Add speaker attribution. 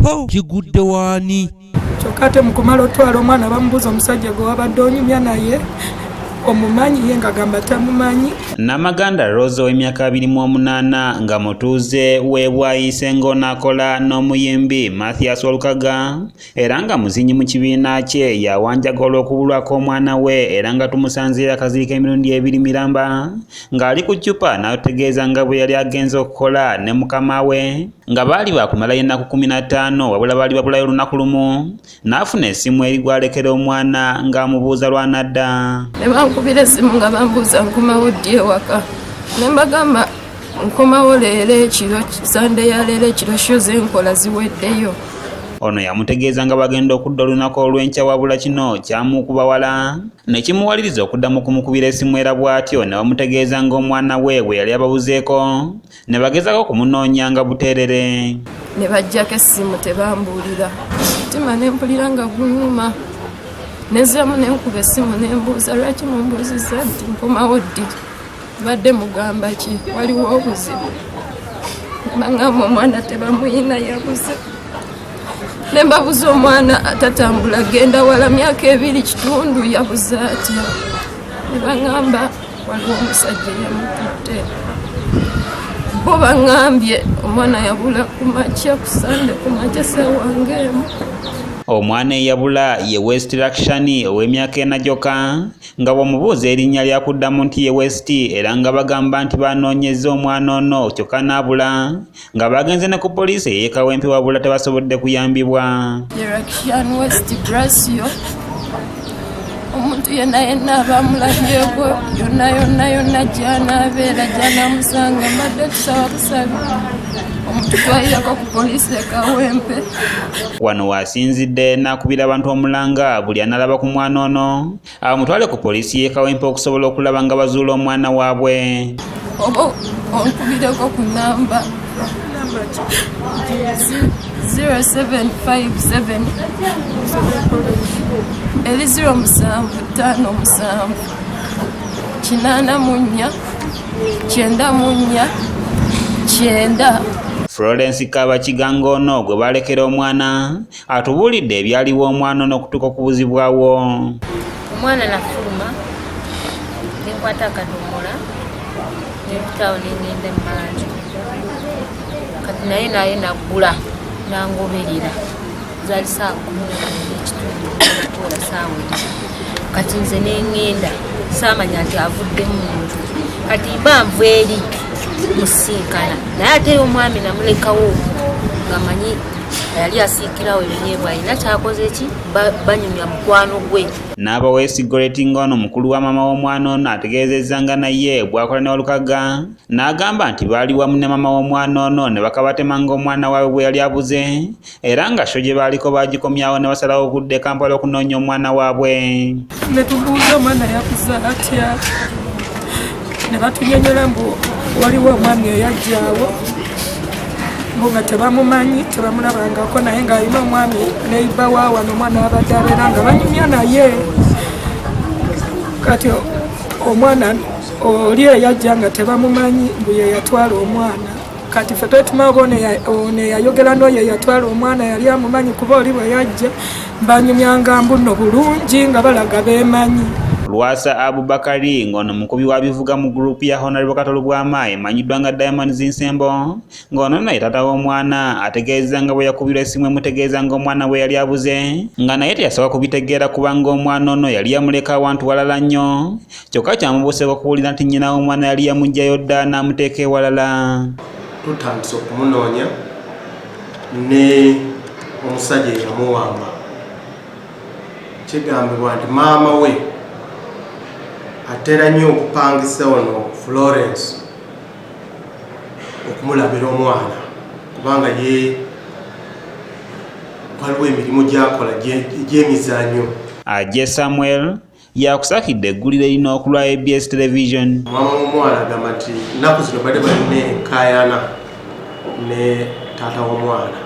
Speaker 1: po kigudde waani
Speaker 2: kyokka ate mu kumala otwala omwana bamubuuza omusajja gwe wabadde onyumya naye omumanyi ye ng'agamba tamumanyi.
Speaker 3: Namaganda Rose w'emyaka 28 nga mutuuze w'Ebwayise ng'onaakola n'omuyimbi Mathias Olukaga era nga muzinyi mu kibiina kye yawanjaga olw'okubulwako omwana we era nga tumusanzira akaziika emirundi 2 miramba ng'ali ku ccupa n'ategeeza nga bwe yali agenze okukola ne mukama we nga baali bakumalayo ennaku 15 wabula baali babulayo olunaku lumu n'afuna essimu eri gwalekera omwana ng'amubuuza lw'anadda.
Speaker 4: Nebankubira essimu nga bambuuza nkomawo ddi ewaka ne mbagamba nkomawo leero ekiro sande ya leero ekiro sho zenkola ziweddeyo.
Speaker 3: Ono yamutegeeza nga bagenda okudda olunaku olw'enkya wabula kino kyamukuba wala ne kimuwaliriza okuddamu kumukubira essimu era bw'atyo ne bamutegeeza ng'omwana we bwe yali ababuzeeko ne bagezaako okumunoonya nga buteerere.
Speaker 4: Ne bajjako essimu tebambuulira mutima ne mpulira nga gunyuma neziramu ne nkuba essimu ne mbuuza lwaki mumbuuziza nti nkomawo ddi badde mugamba ki waliwo obuzibu bangamba omwana tebamuyina yabuze. Ne mbabuza omwana atatambula genda wala myaka 2 kitundu yabuze atya ne bangamba waliwo omusajja yamututte. Bo bangambye omwana yabula kumakya ku Sande kumakya ssaawa ng'emu.
Speaker 3: Omwana eyabula ye West Luction ow'emyaka 4 gyokka nga bw'omubuuza erinnya lyakuddamu nti ye West era nga bagamba nti banoonyezza omwana ono kyokka n'abula nga bagenze ne ku poliisi ey'e Kawempe wabula tebasobodde kuyambibwa.
Speaker 4: Luction West Brasio omuntu yenna abamulabyeko yonna gy'anaabeera gy'anaamusanga mbadde tusaba busabi omuntu twayirako ku poliisi e Kawempe.
Speaker 3: Wano wasinzidde n'akubira abantu omulanga buli analaba ku mwana ono amutwale ku poliisi y'e Kawempe okusobola okulaba nga bazuula omwana waabwe.
Speaker 4: Oba onkubireko ku namba 0757 eri 0757 849 949.
Speaker 3: Florence Kabakiganga ono gwe balekera omwana atubuulidde ebyaliwo omwana ono okutuuka okubuzibwawo.
Speaker 5: Omwana nafuluma nenkwata akadomola nepitawo nengenda emmanju kati naye naggula nangoberera zaali saa 10 saawa kati nze nengenda saamanya nti avudde munju kati banvu eri musinkana naye ate omwami namulekawo nga manyi yali asiikirawo ebinyeebwa alina kyakoze ki banyumya mukwano gwe.
Speaker 3: N'abaweesigoleti ng'ono mukulu wa maama w'omwana ono ategeezezza nga naye bw'akola ne Olukaga n'agamba nti baali wamu ne maama w'omwana ono ne bakabatema ng'omwana waabwe bwe yali abuze era nga sho gye baaliko baagikomyawo ne basalawo okudda e Kampala okunoonya omwana waabwe.
Speaker 2: Ne tubuuza omwana yabuze atya ne batunyonyola mbu waliwo omwami eyajjaawo nga tebamumanyi tebamulabangako naye ng'alina omwami neiba waawano omwana wabadde abeera nga banyumya naye kati omwana oli eyajja nga tebamumanyi mbu ye yatwala omwana kati ffe twetumawo ono eyayogera n'oyo eyatwala omwana yali amumanyi kuba oli bwe yajja banyumyanga mbuno bulungi nga balaga beemanyi.
Speaker 3: Lwasa Abubakari ng'ono mukubi wa bivuga mu gurupu ya Honorable Katolo Bwama emanyiddwa nga Diamond Zinsembo ng'ono naye taata w'omwana ategeeza nga bwe yakubirwa essimu emutegeeza ng'omwana we yali abuze nga naye teyasobola kubitegeera kubanga omwana ono yali yamuleka awantu walala nnyo kyokka kyamubuuseeko okuwulira nti nnyina w'omwana yali yamuggyayo dda n'amuteeka ewalala.
Speaker 6: Tutandise okumunoonya ne omusajja eyamuwamba kigambibwa nti maama we atera nnyo okupangisa ono Florence okumulabira omwana kubanga ye waliwo emirimu gy'akola gy'emizannyo.
Speaker 3: Ajje Samuel yakusakidde eggulire erina okulwa ABS Television.
Speaker 6: Maama w'omwana agamba nti nnaku zino badde balina enkaayana ne taata w'omwana.